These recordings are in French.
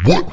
What?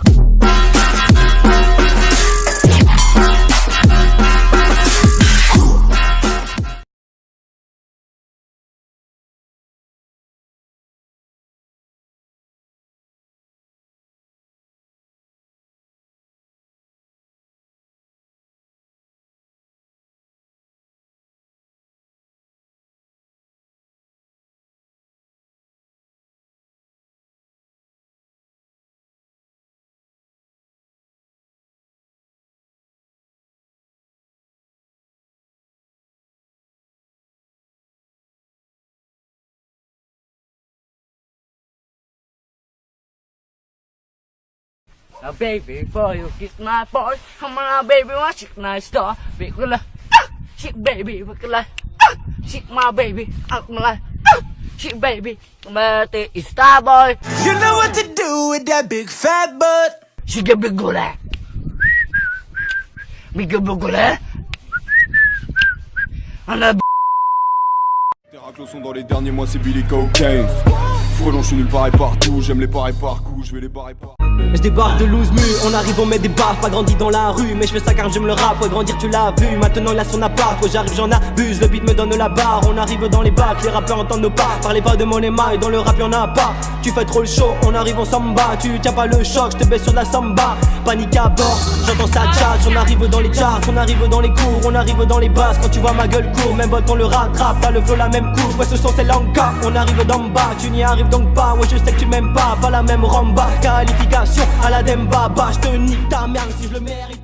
Now baby, before you kiss my boy, come on baby, want shake my star, big like, shake baby, big like, shake my baby, out my life, shake baby, birthday is star boy. You know what to do with that big fat butt. Shake a big gula, big gula, and a Les raclos sont dans les derniers mois, c'est Billy Cocaine. Frelon, je suis nulle part et partout, j'aime les pareils par coup, je vais les barrer par. Je débarque de Louzmu, on arrive, on met des baffes. Pas grandi dans la rue, mais je fais ça car j'aime le rap. Ouais, grandir, tu l'as vu, maintenant il a son appart. Quand j'arrive, j'en abuse, le beat me donne la barre. On arrive dans les bacs, les rappeurs entendent nos pas. Parlez pas de mon émail, dans le rap y'en a pas. Tu fais trop le show, on arrive en samba. Tu tiens pas le choc, je te baisse sur de la samba. Panique à bord, j'entends ça chat. On arrive dans les charts, on arrive dans les cours, on arrive dans les basses. Quand tu vois ma gueule court, même bot on le rattrape. T'as le flow, la même couche, ouais ce son c'est l'anka. On arrive d'en bas, tu n'y arrives donc pas. Ouais je sais que tu m'aimes pas la même ramba. Qualification à la Demba, bah je te nique ta merde si je le mérite.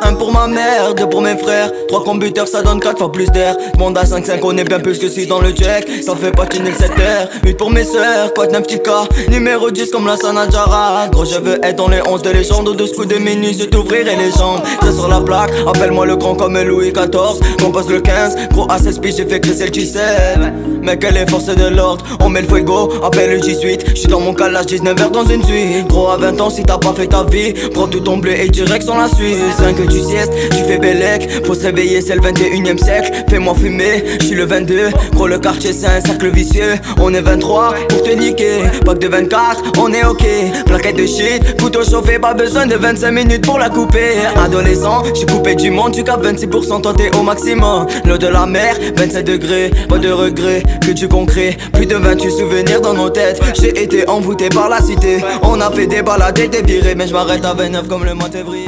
Un pour ma mère, deux pour mes frères. 3 computers ça donne 4 fois plus d'air. Monde à 5-5 on est bien plus que 6 dans le check. Ça fait patiner le 7R. 8 pour mes sœurs, quoi de 9 petits cas. Numéro 10 comme la Sanadjara. Gros je veux être dans les 11 de légende. Au 12 coups de minuit je t'ouvrirai les jambes. Très sur la plaque, appelle-moi le grand comme Louis XIV. Compose le 15, gros à 16 piges j'ai fait crisser le G7. Mec elle est force de l'ordre, on met le fuego. Appelle le 18, j'suis dans mon calage 19h dans une suite. Gros à 20 ans si t'as pas fait ta vie, prends tout ton blé et direct sur la Suisse. Rien que tu sieste, tu fais bellec. Faut se réveiller, c'est le 21ème siècle. Fais-moi fumer, j'suis le 22. Gros le quartier c'est un cercle vicieux. On est 23 pour te niquer. Pack de 24, on est ok. Plaquette de shit, couteau chauffé, pas besoin de 25 minutes pour la couper. Adolescent, j'suis coupé du monde, tu capes 26%, toi t'es au maximum. L'eau de la mer, 27 degrés, pas de regret, que du concret. Plus de 28 souvenirs dans nos têtes. J'ai été envoûté par la cité. On a fait des balades et des virées, mais j'm'arrête à 29 comme le mois de février.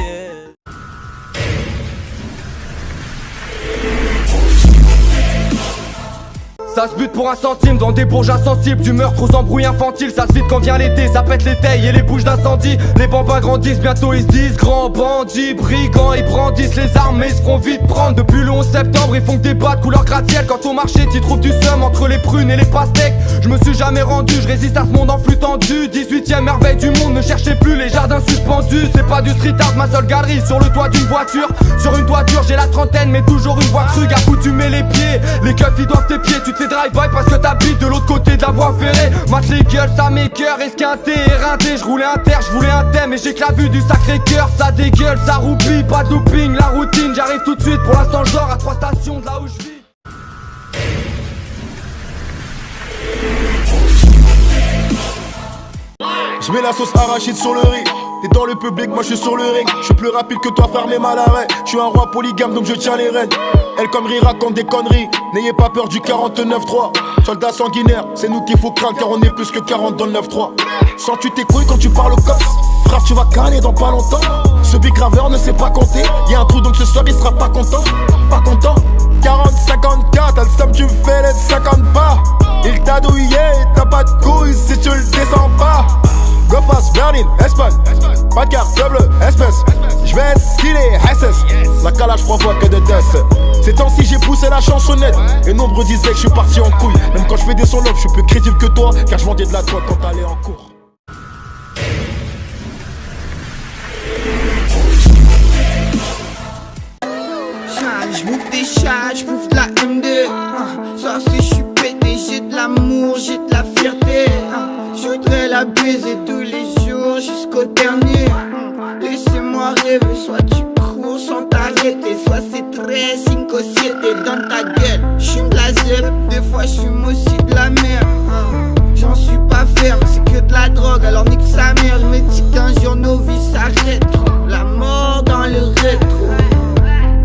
Ça se bute pour un centime dans des bourges insensibles. Du meurtre aux embrouilles infantiles. Ça se vide quand vient l'été, ça pète les tailles et les bouches d'incendie. Les bambins grandissent, bientôt ils se disent grands bandits, brigands. Ils brandissent les armes mais ils se feront vite prendre. Depuis le 11 septembre ils font que des bas de couleur gratte-ciel. Quand au marché t'y trouves du seum entre les prunes et les pastèques. Je me suis jamais rendu, je résiste à ce monde en flux tendu. 18ème merveille du monde, ne cherchez plus les jardins suspendus. C'est pas du street art, ma seule galerie sur le toit d'une voiture. Sur une toiture j'ai la trentaine mais toujours une voix crue. Gars où tu mets les pieds, les keufs ils doivent tes pieds. Tu te fais drive-by parce que t'habites de l'autre côté de la voie ferrée. Mate les gueules, ça m'écoeure, esquinté, éreinté. J'roulais un terre, j'voulais un thème et j'ai que la vue du sacré cœur. Ça dégueule, ça roupille, pas de looping, la routine. J'arrive tout de suite, pour l'instant je dors à 3 stations de là où je vis. Je mets la sauce arachide sur le riz. T'es dans le public, moi je suis sur le ring. Je suis plus rapide que toi, frère, mais mal à l'arrêt. Je suis un roi polygame, donc je tiens les rênes. Elle comme Rira raconte des conneries. N'ayez pas peur du 49-3. Soldat sanguinaire, c'est nous qu'il faut craindre, car on est plus que 40 dans le 9-3. Sens-tu tes couilles quand tu parles au cops? Frère, tu vas canner dans pas longtemps. Ce big graveur ne sait pas compter. Y'a un trou donc ce soir il sera pas content. Pas content. 40, 54, t'as le somme, tu fais les 50 pas. Il t'a douillé, t'as pas de couilles si tu le descends pas. Go fast, Berlin, Espagne. Pas de carte, double, espèce. J'vais skiller, SS. La calage provoit que de death. Ces temps-ci j'ai poussé la chansonnette. Et nombreux disaient que je suis parti en couille. Même quand je fais des sons love, je suis plus crédible que toi. Car je vendais de la drogue quand t'allais en cours. J'bouffe des chats, j'bouffe de la M2. Ça si j'suis pété, j'ai de l'amour, j'ai de la fierté. J'voudrais la baiser tous les jours jusqu'au dernier. Laissez-moi rêver, soit tu cours sans t'arrêter, soit c'est très 5 7 dans ta gueule. J'fume de la zèbre, des fois je fume aussi de la merde. J'en suis pas ferme, c'est que de la drogue, alors nique sa mère. Je me dis qu'un jour nos vies s'arrêteront. La mort dans le rétro.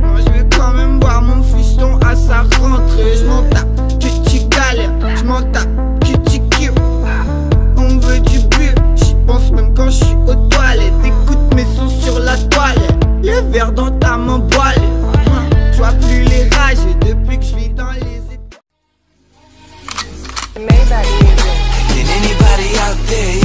Moi je vais quand même voir mon fiston à sa rentrée. Je m'en tape, que tu galères, je m'en tape, que tu kiffes. On veut du but, j'y pense même quand je suis aux toilettes. Écoute mes sons sur la toilette, les verres dans ta main boilée. Tu vois plus les rages depuis que je vis dans les Can anybody out there